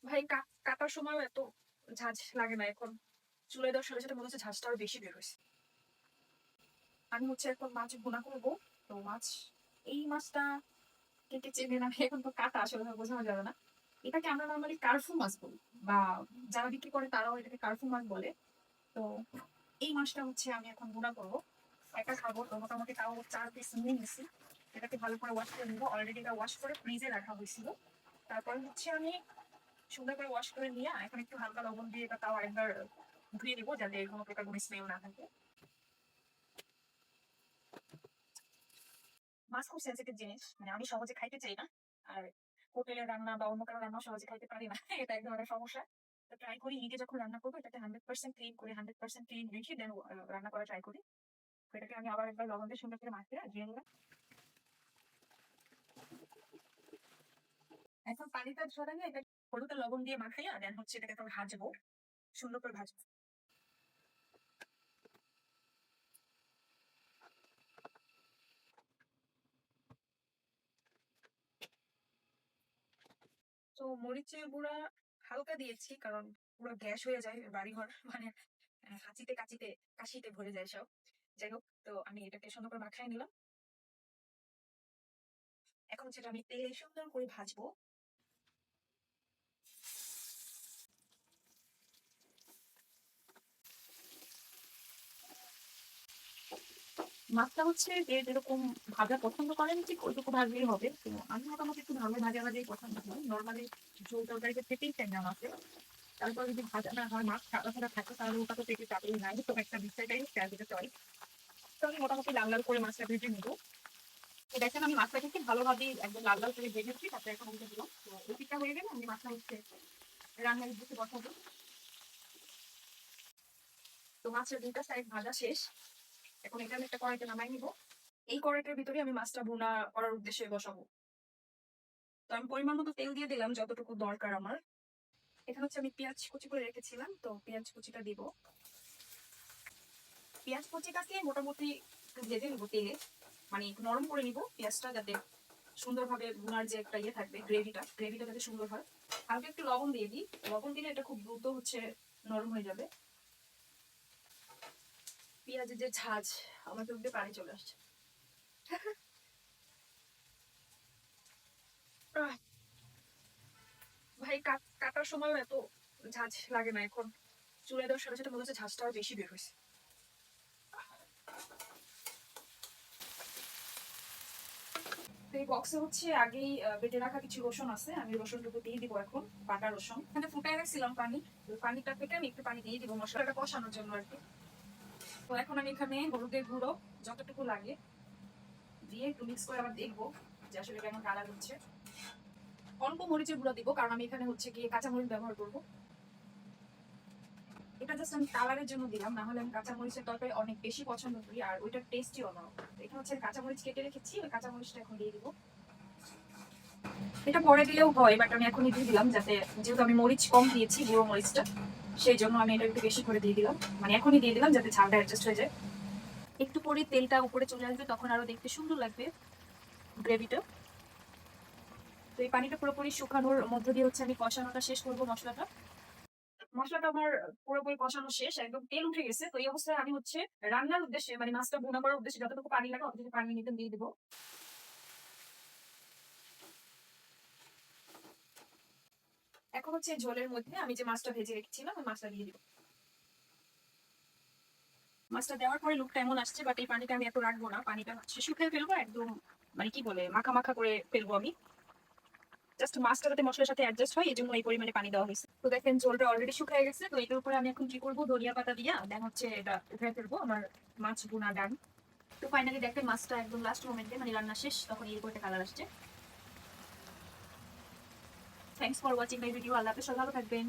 ভাই কাটার সময়ও এত ঝাঁঝ লাগে না এখন। চুলাই দেওয়ার সাথে সাথে মনে হচ্ছে ঝাঁঝটা আরো বেশি বের হয়েছে। আমি হচ্ছে এখন মাছ ভুনা করবো। তো এই মাছটা কে কে চেনেন আমি এখন তো কাটা আসলে বোঝানো যাবে না। এটাকে আমরা নর্মালি কার্ফু মাছ বলি, বা যারা বিক্রি করে তারাও এটাকে কার্ফু মাছ বলে। তো এই মাছটা হচ্ছে আমি এখন ভুনা করবো, একা খাবো। তো মোটামুটি তাও 4 পিস নিয়ে নিছি। এটাকে ভালো করে ওয়াশ করে নিবো, অলরেডি এটা ওয়াশ করে ফ্রিজে রাখা হয়েছিল। তারপর হচ্ছে আমি সুন্দর করে ওয়াশ করে নিয়ে এখন একটু হালকা লবণ দিয়ে এটা তাও একবার ধুয়ে নিবো, যাতে কোনো প্রকার কোনো স্মেল না থাকে। মাছ খুব সেন্সিটিভ জিনিস, মানে আমি সহজে খাইতে চাই না। আর হোটেলের রান্না বা অন্য কারো রান্না সহজে খাইতে পারি না এটা এক ধরনের সমস্যা। তো ট্রাই করি নিজে যখন রান্না করবো এটাকে 100% ক্লিন করে 100% ক্লিন রেখে দেন রান্না করা ট্রাই করি। তো এটাকে আমি আবার একবার লবণ দিয়ে সুন্দর করে মাখিয়ে ধুয়ে নিলাম। এখন পানিটা ঝরালে এটা হলুদ আর লবণ দিয়ে মাখাইয়া দেন হচ্ছে এটাকে এখন ভাজবো, সুন্দর করে ভাজবো। তো মরিচের গুঁড়া হালকা দিয়েছি, কারণ পুরো গ্যাস হয়ে যায় বাড়িঘর, মানে হাঁচিতে কাচিতে কাশিতে ভরে যায় সব। যাই হোক, তো আমি এটাকে সুন্দর করে মাখাই নিলাম। এখন সেটা আমি তেলে সুন্দর করে ভাজবো। মাছটা হচ্ছে যে যেরকম ভাজা পছন্দ করেন ঠিক ওইটুকু ভাজলেই হবে। তো আমি মোটামুটি একটু ভালো ভাজা ভাজাই পছন্দ করি, নর্মালি ঝোল তরকারিতে থেকেই চাই না মাছে। তারপর যদি ভাজা না হয়, মাছ সাদা সাদা থাকে, তাহলে ওটা তো পেটে চাপেই নাই, তো একটা বিষয়টাই তেল দিতে চলে। তো আমি মোটামুটি লাল লাল করে মাছটা ভেজে নিবো। তো দেখেন আমি মাছটাকে ভালোভাবে একদম লাল লাল করে ভেজেছি, তারপরে এখন উল্টে দিলাম। তো এই পিঠা হয়ে গেলে আমি মাছটা হচ্ছে রান্নার দিকে বসাবো। তো মাছের দুইটা সাইড ভাজা শেষ। এখন এটা আমি একটা কড়াইতে নামাই নিবো। এই কড়াইটার ভিতরে আমি মাছটা ভুনা করার উদ্দেশ্যে বসাবো। তো আমি পরিমাণ মতো তেল দিয়ে দিলাম যতটুকু দরকার আমার। এখানে হচ্ছে আমি পেঁয়াজ কুচি করে রেখেছিলাম, তো পেঁয়াজ কুচিটা দিব। পেঁয়াজ কুচিটাকে মোটামুটি একটু ভেজে নিবো তেলে, মানে একটু নরম করে নিবো পেঁয়াজটা, যাতে সুন্দরভাবে ভুনার যে একটা ইয়ে থাকবে, গ্রেভিটা যাতে সুন্দর হয়। হালকা একটু লবণ দিয়ে দিই, লবণ দিলে এটা খুব দ্রুত হচ্ছে নরম হয়ে যাবে। পেঁয়াজের যে ঝাঁজ, আমার চোখ দিয়ে পানি চলে আসছে। আহ, ভাই কাটার সময়ও এত ঝাঁজ লাগে না এখন। চুলাই দেওয়ার সাথে সাথে মনে হচ্ছে ঝাঁজটা আরো বেশি বের হয়েছে। তো এই বক্সে হচ্ছে আগেই বেটে রাখা কিছু রসুন আছে, আমি রসুনটুকু দিয়ে দিব এখন। বাটা রসুন এখানে ফুটাই রাখছিলাম পানি, ওই পানিটা থেকে আমি একটু পানি দিয়ে দিব মশলাটা কষানোর জন্য আর কি। তো এখন আমি এখানে হলুদের গুঁড়ো যতটুকু লাগে দিয়ে একটু মিক্স করে আবার দেখবো যে আসলে কেমন কালার হচ্ছে। অল্প মরিচের গুঁড়ো দিব, কারণ আমি এখানে হচ্ছে গিয়ে কাঁচামরিচ ব্যবহার করবো। এটা জাস্ট আমি কালারের জন্য দিলাম, না হলে আমি কাঁচামরিচের তরকারি অনেক বেশি পছন্দ করি, আর ওইটার টেস্টই অন্যরকম। এটা হচ্ছে কাঁচামরিচ কেটে রেখেছি, ওই কাঁচামরিচটা এখন দিয়ে দিব। এটা পরে দিলেও হয়, বাট আমি এখনই দিয়ে দিলাম, যাতে যেহেতু আমি মরিচ কম দিয়েছি, গুঁড়ো মরিচটা, সেই জন্য আমি এটা একটু বেশি করে দিয়ে দিলাম, মানে এখনই দিয়ে দিলাম যাতে ঝালটা অ্যাডজাস্ট হয়ে যায়। একটু পরে তেলটা উপরে চলে আসবে, তখন আরো দেখতে সুন্দর লাগবে গ্রেভিটা। তো এই পানিটা পুরোপুরি শুকানোর মধ্য দিয়ে হচ্ছে আমি কষানোটা শেষ করবো মশলাটা। মশলাটা আমার পুরোপুরি কষানো শেষ, একদম তেল উঠে গেছে। তো এই অবস্থায় আমি হচ্ছে রান্নার উদ্দেশ্যে, মানে মাছটা ভুনা করার উদ্দেশ্যে যতটুকু পানি লাগে অতটুকু পানি নিতে দিয়ে দিবো। এখন হচ্ছে ঝোলের মধ্যে আমি যে মাছটা ভেজে রেখেছিলাম ওই মাছটা দিয়ে দিব। মাছটা দেওয়ার পরে লুকটা এমন আসছে, বাট এই পানিটা আমি এত রাখবো না, পানিটা হচ্ছে শুকিয়ে ফেলবো একদম, মানে কি বলে মাখা মাখা করে ফেলবো আমি। জাস্ট মাছটা যাতে মশলার সাথে অ্যাডজাস্ট হয় এই জন্য এই পরিমাণে পানি দেওয়া হয়েছে। তো দেখেন ঝোলটা অলরেডি শুকিয়ে গেছে। তো এটার উপরে আমি এখন কি করবো, ধনিয়া পাতা দিয়া দেন হচ্ছে এটা উঠে ফেলবো, আমার মাছ ভুনা ডান। তো ফাইনালি দেখেন মাছটা একদম লাস্ট মোমেন্টে, মানে রান্না শেষ, তখন এরকম একটা কালার আসছে। Thanks for watching my video. আল্লাহ হাফেজ, সবাই ভালো থাকবেন।